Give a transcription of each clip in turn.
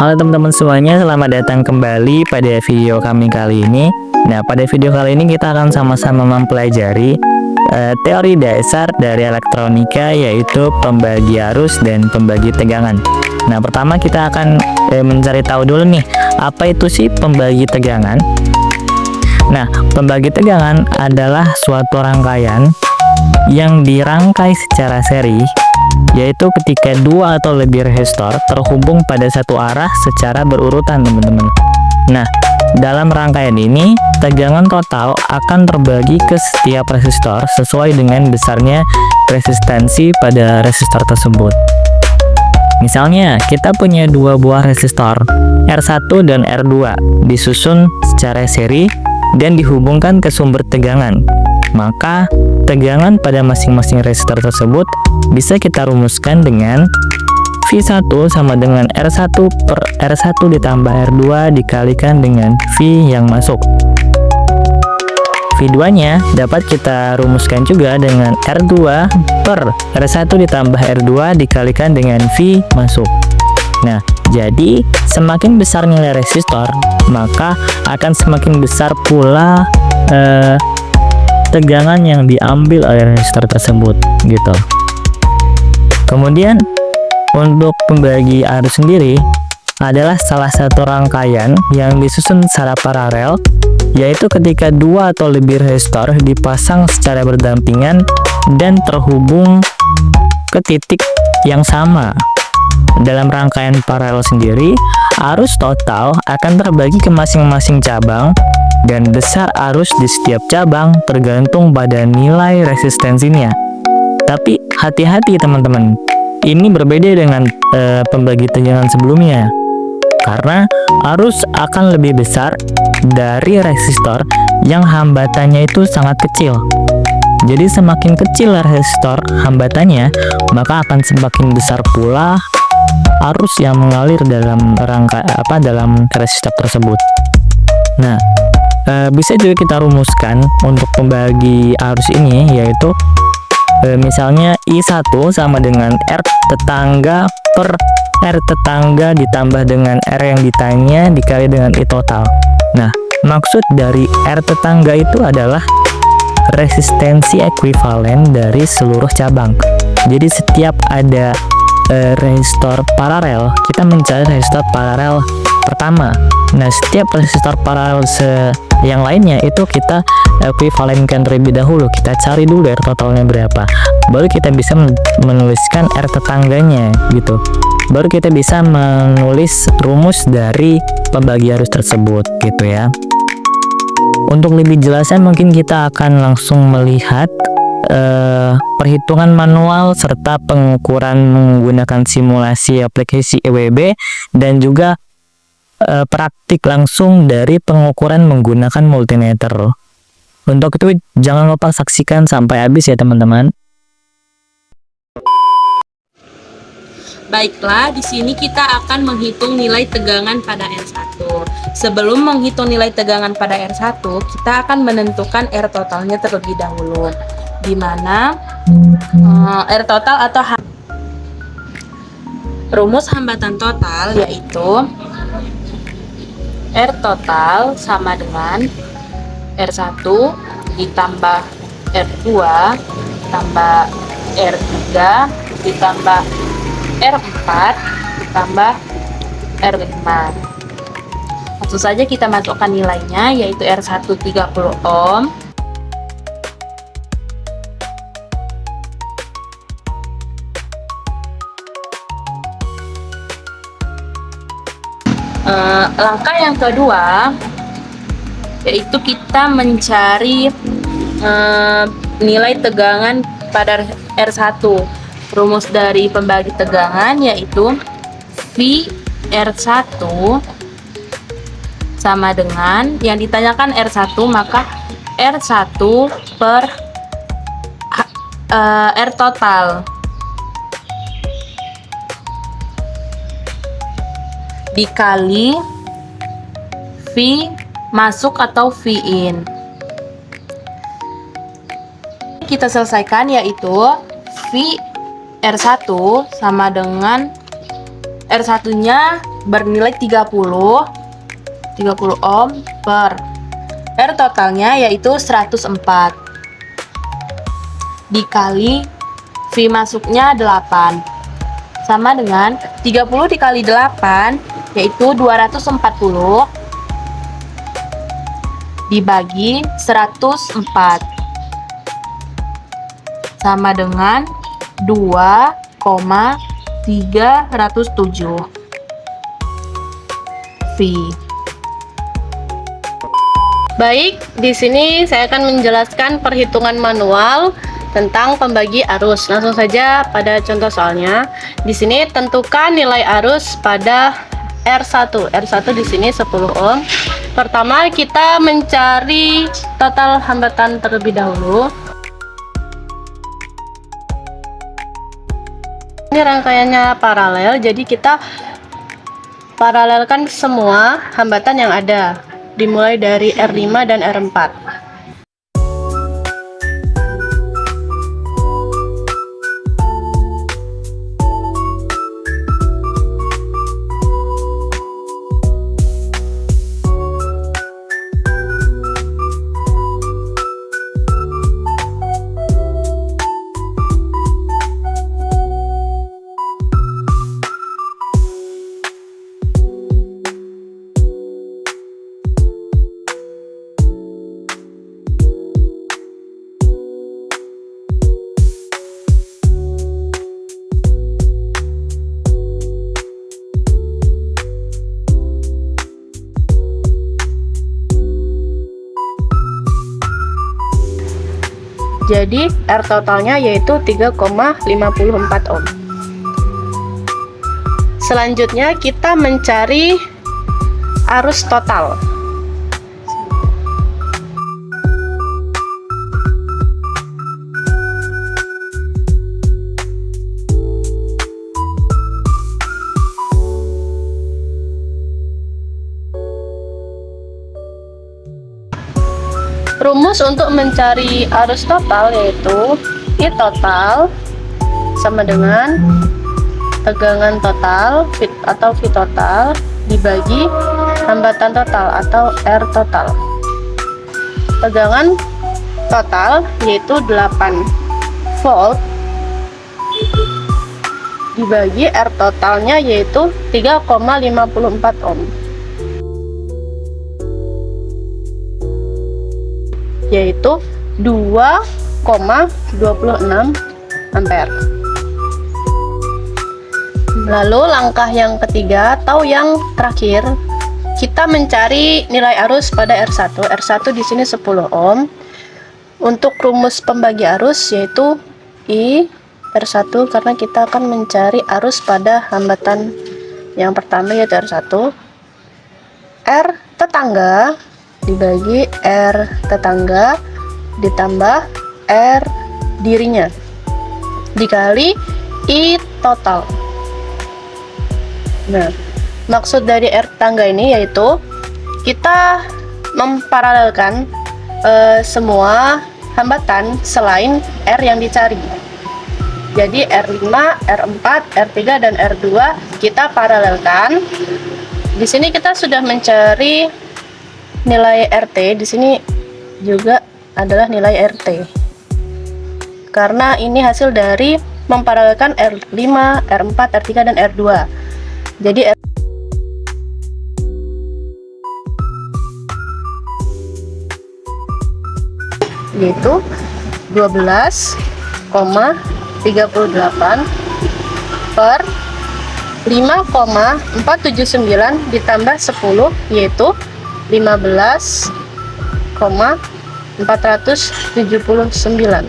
Halo teman-teman semuanya, selamat datang kembali pada video kami kali ini. Nah, pada video kali ini kita akan sama-sama mempelajari teori dasar dari elektronika, yaitu pembagi arus dan pembagi tegangan. Nah, pertama kita akan mencari tahu dulu nih, apa itu sih pembagi tegangan? Nah, pembagi tegangan adalah suatu rangkaian yang dirangkai secara seri, yaitu ketika dua atau lebih resistor terhubung pada satu arah secara berurutan, teman-teman. Nah, dalam rangkaian ini, tegangan total akan terbagi ke setiap resistor sesuai dengan besarnya resistansi pada resistor tersebut. Misalnya, kita punya dua buah resistor, R1 dan R2, disusun secara seri dan dihubungkan ke sumber tegangan. Maka, tegangan pada masing-masing resistor tersebut bisa kita rumuskan dengan V1 sama dengan R1 per R1 ditambah R2 dikalikan dengan V yang masuk. V2-nya dapat kita rumuskan juga dengan R2 per R1 ditambah R2 dikalikan dengan V masuk. Nah, jadi semakin besar nilai resistor, maka akan semakin besar pula tegangan yang diambil oleh resistor tersebut, gitu. Kemudian untuk pembagi arus sendiri adalah salah satu rangkaian yang disusun secara paralel, yaitu ketika dua atau lebih resistor dipasang secara berdampingan dan terhubung ke titik yang sama. Dalam rangkaian paralel sendiri, arus total akan terbagi ke masing-masing cabang dan besar arus di setiap cabang tergantung pada nilai resistensinya. Tapi hati-hati teman-teman, ini berbeda dengan pembagi tegangan sebelumnya, karena arus akan lebih besar dari resistor yang hambatannya itu sangat kecil. Jadi semakin kecil resistor hambatannya, maka akan semakin besar pula arus yang mengalir dalam dalam resistor tersebut. Nah, bisa juga kita rumuskan untuk pembagi arus ini, yaitu misalnya I1 sama dengan R tetangga per R tetangga ditambah dengan R yang ditanya dikali dengan I total. Nah, maksud dari R tetangga itu adalah resistensi ekuivalen dari seluruh cabang. Jadi setiap ada resistor paralel, kita mencari resistor paralel pertama. Nah, setiap resistor paralel yang lainnya itu kita ekuivalenkan terlebih dahulu. Kita cari dulu R totalnya berapa, baru kita bisa menuliskan R tetangganya, gitu. Baru kita bisa menulis rumus dari pembagi arus tersebut, gitu ya. Untuk lebih jelasnya mungkin kita akan langsung melihat perhitungan manual serta pengukuran menggunakan simulasi aplikasi EWB dan juga praktik langsung dari pengukuran menggunakan multimeter. Untuk itu jangan lupa saksikan sampai habis ya teman-teman. Baiklah, di sini kita akan menghitung nilai tegangan pada R1. Sebelum menghitung nilai tegangan pada R1, kita akan menentukan R totalnya terlebih dahulu, di mana R total atau rumus hambatan total yaitu R total sama dengan R1 ditambah R2 ditambah R3 ditambah R4 ditambah R5. Langsung saja kita masukkan nilainya, yaitu R1 30 ohm, langkah yang kedua yaitu kita mencari nilai tegangan pada R1. Rumus dari pembagi tegangan yaitu V R1 sama dengan yang ditanyakan R1, maka R1 per R total dikali V masuk atau V in. Kita selesaikan, yaitu V R1 sama dengan R1 nya bernilai 30 ohm per R totalnya yaitu 104 dikali V masuknya 8 sama dengan 30 dikali 8 yaitu 240 dibagi 104 sama dengan 2,307 V. Baik, di sini saya akan menjelaskan perhitungan manual tentang pembagi arus. Langsung saja pada contoh soalnya. Di sini tentukan nilai arus pada R1. R1 di sini 10 ohm. Pertama kita mencari total hambatan terlebih dahulu. Ini rangkaiannya paralel, jadi kita paralelkan semua hambatan yang ada, dimulai dari R5 dan R4. Jadi R totalnya yaitu 3,54 ohm. Selanjutnya kita mencari arus total. Rumus untuk mencari arus total yaitu I total sama dengan tegangan total atau V total dibagi hambatan total atau R total. Tegangan total yaitu 8 volt dibagi R totalnya yaitu 3,54 ohm, yaitu 2,26 ampere. Lalu langkah yang ketiga atau yang terakhir, kita mencari nilai arus pada R1. R1 di sini 10 ohm. Untuk rumus pembagi arus yaitu I R1 karena kita akan mencari arus pada hambatan yang pertama yaitu R1. R tetangga dibagi R tetangga ditambah R dirinya dikali I total. Nah, maksud dari R tetangga ini yaitu kita memparalelkan semua hambatan selain R yang dicari. Jadi R5, R4, R3 dan R2 kita paralelkan. Di sini kita sudah mencari nilai RT, di sini juga adalah nilai RT. Karena ini hasil dari memparalelkan R5, R4, R3 dan R2. Jadi yaitu 12,38 per 5,479 ditambah 10 yaitu 15,479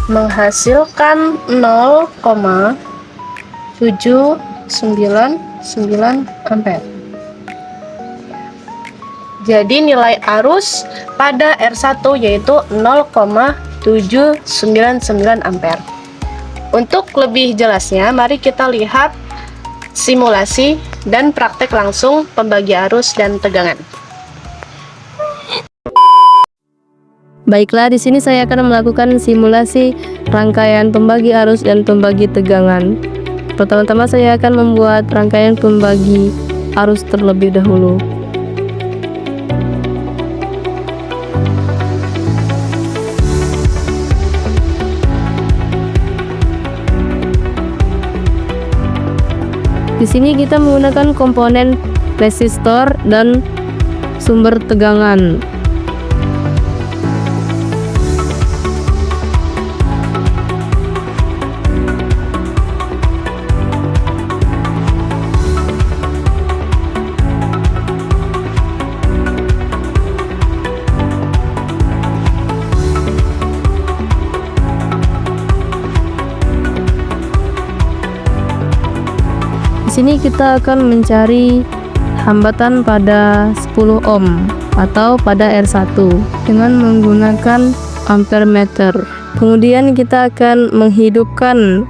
menghasilkan 0,799 ampere. Jadi nilai arus pada R1 yaitu 0,799 ampere. Untuk lebih jelasnya, mari kita lihat simulasi dan praktek langsung pembagi arus dan tegangan. Baiklah, di sini saya akan melakukan simulasi rangkaian pembagi arus dan pembagi tegangan. Pertama-tama saya akan membuat rangkaian pembagi arus terlebih dahulu. Di sini kita menggunakan komponen resistor dan sumber tegangan. Di sini kita akan mencari hambatan pada 10 ohm atau pada R1 dengan menggunakan ampere meter. Kemudian kita akan menghidupkan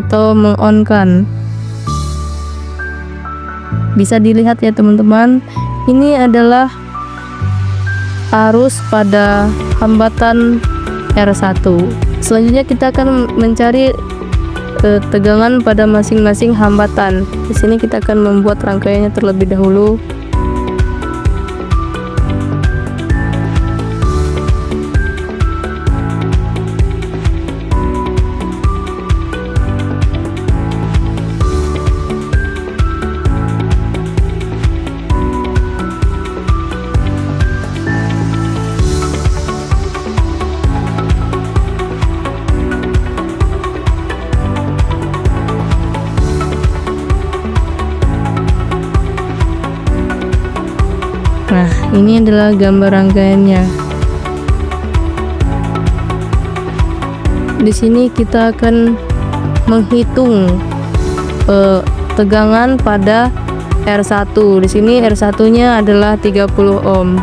atau mengonkan. Bisa dilihat ya teman-teman, ini adalah arus pada hambatan R1. Selanjutnya kita akan mencari tegangan pada masing-masing hambatan. Di sini kita akan membuat rangkaiannya terlebih dahulu. Nah, ini adalah gambar rangkaiannya. Di sini kita akan menghitung tegangan pada R1. Di sini R1-nya adalah 30 ohm.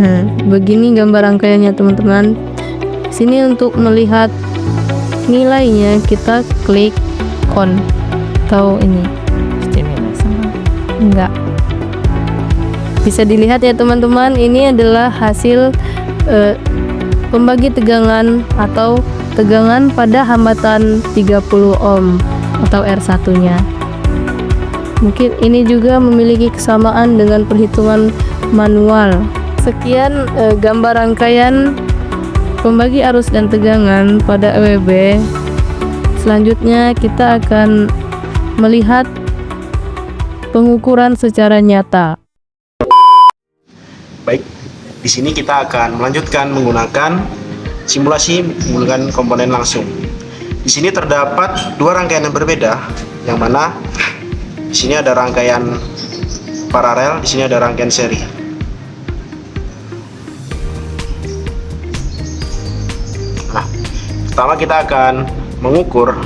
Nah, begini gambar rangkaiannya teman-teman. Di sini untuk melihat nilainya kita klik on atau ini enggak, bisa dilihat ya teman-teman, ini adalah hasil pembagi tegangan atau tegangan pada hambatan 30 ohm atau R1 nya. Mungkin ini juga memiliki kesamaan dengan perhitungan manual. Sekian gambar rangkaian pembagi arus dan tegangan pada EWB. Selanjutnya kita akan melihat pengukuran secara nyata. Baik, di sini kita akan melanjutkan menggunakan simulasi menggunakan komponen langsung. Di sini terdapat dua rangkaian yang berbeda, yang mana di sini ada rangkaian paralel, di sini ada rangkaian seri. Nah, pertama kita akan mengukur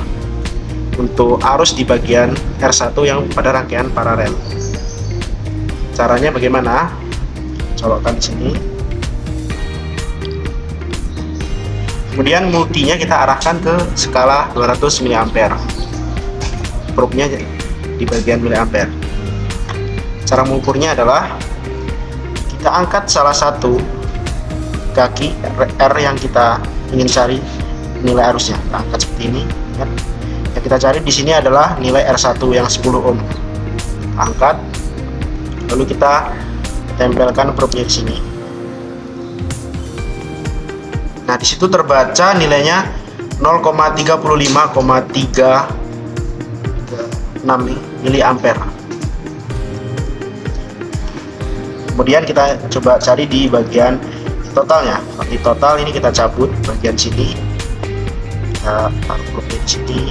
untuk arus di bagian R1 yang pada rangkaian paralel. Caranya bagaimana? Colokkan di sini. Kemudian multinya kita arahkan ke skala 200 mA. Probe-nya di bagian miliampere. Cara mengukurnya adalah kita angkat salah satu kaki R yang kita ingin cari nilai arusnya. Kita angkat seperti ini ya. Yang kita cari di sini adalah nilai R1 yang 10 ohm. Angkat, lalu kita tempelkan probe-nya di sini. Nah, di situ terbaca nilainya 0,35,336 miliampere. Kemudian kita coba cari di bagian totalnya. Di total ini kita cabut bagian sini, kita taruh probe di sini,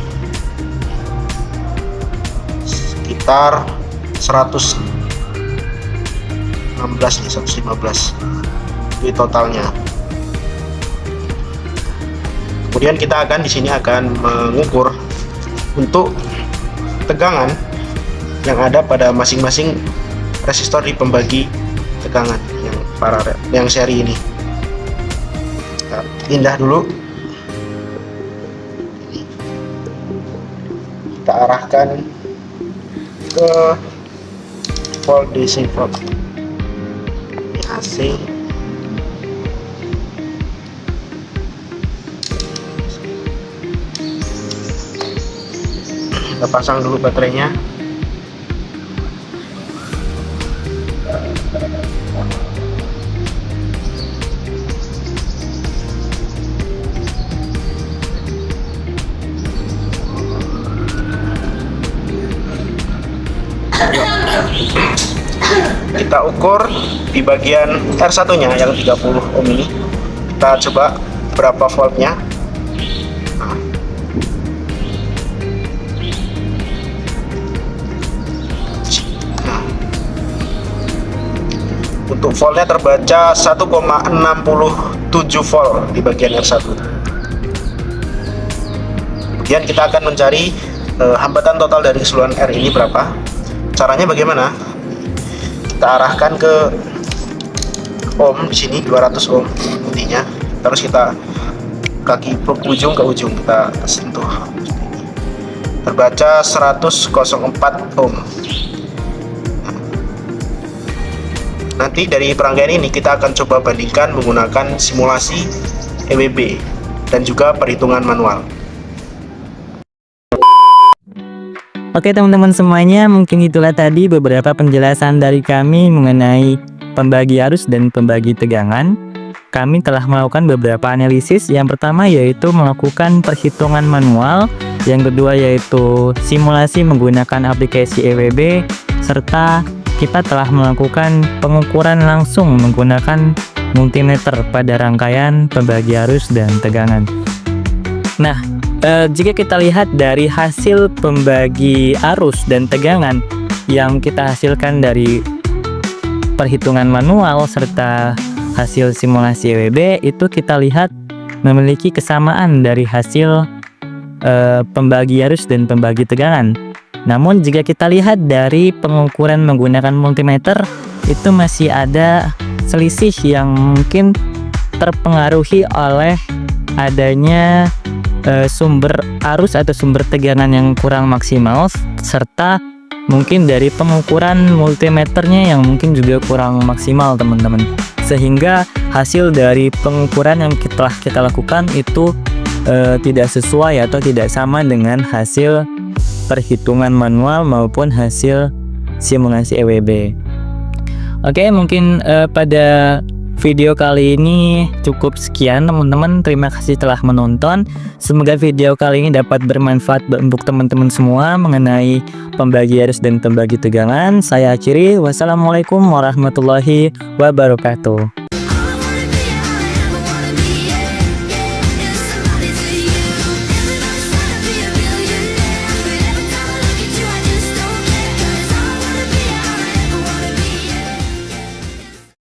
sekitar 116 nih, 115 itu totalnya. Kemudian kita akan di sini akan mengukur untuk tegangan yang ada pada masing-masing resistor di pembagi tegangan yang paralel, yang seri ini. Kita pindah dulu, kita arahkan ke volt DC, volt AC. Kita pasang dulu baterainya. Kita ukur di bagian R1 nya yang 30 ohm ini. Kita coba berapa voltnya. Nah, untuk voltnya terbaca 1,67 volt di bagian R1. Kemudian kita akan mencari hambatan total dari keseluruhan R ini berapa. Caranya bagaimana? Kita arahkan ke ohm di sini 200 ohm intinya, terus kita kaki ujung ke ujung kita sentuh, terbaca 100,04 ohm. Nanti dari perangkaian ini kita akan coba bandingkan menggunakan simulasi EWB dan juga perhitungan manual. Oke teman-teman semuanya, mungkin itulah tadi beberapa penjelasan dari kami mengenai pembagi arus dan pembagi tegangan. Kami telah melakukan beberapa analisis. Yang pertama yaitu melakukan perhitungan manual, yang kedua yaitu simulasi menggunakan aplikasi EWB, serta kita telah melakukan pengukuran langsung menggunakan multimeter pada rangkaian pembagi arus dan tegangan. Nah, jika kita lihat dari hasil pembagi arus dan tegangan yang kita hasilkan dari perhitungan manual serta hasil simulasi EWB, itu kita lihat memiliki kesamaan dari hasil pembagi arus dan pembagi tegangan. Namun jika kita lihat dari pengukuran menggunakan multimeter, itu masih ada selisih yang mungkin terpengaruhi oleh adanya sumber arus atau sumber tegangan yang kurang maksimal, serta mungkin dari pengukuran multimeternya yang mungkin juga kurang maksimal teman-teman, sehingga hasil dari pengukuran yang telah kita lakukan itu tidak sesuai atau tidak sama dengan hasil perhitungan manual maupun hasil simulasi EWB. Oke, mungkin pada video kali ini cukup sekian teman-teman. Terima kasih telah menonton. Semoga video kali ini dapat bermanfaat untuk teman-teman semua mengenai pembagi arus dan pembagi tegangan. Saya akhiri. Wassalamualaikum warahmatullahi wabarakatuh.